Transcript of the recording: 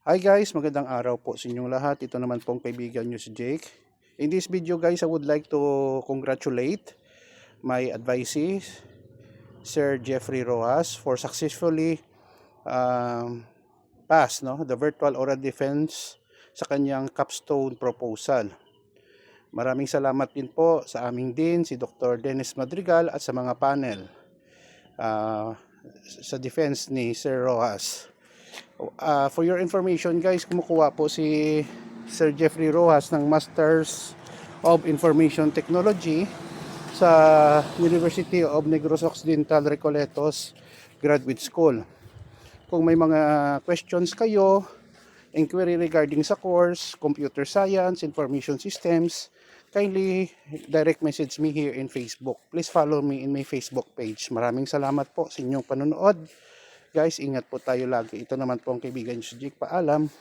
Hi guys, magandang araw po sa inyong lahat. Ito naman pong kaibigan nyo si Jake. In this video guys, I would like to congratulate my advisee, Sir Jeffrey Rojas, for successfully pass the virtual oral defense sa kanyang capstone proposal. Maraming salamat din po sa aming din, si Dr. Dennis Madrigal at sa mga panel sa defense ni Sir Rojas. For your information guys, kumukuha po si Sir Jeffrey Rojas ng Masters of Information Technology sa University of Negros Occidental Recoletos Graduate School. Kung may mga questions kayo, inquiry regarding sa course, Computer Science, Information Systems, kindly direct message me here in Facebook. Please follow me in my Facebook page. Maraming salamat po sa inyong panonood. Guys, ingat po tayo lagi. Ito naman po ang kaibigan nyo si Jake. Paalam.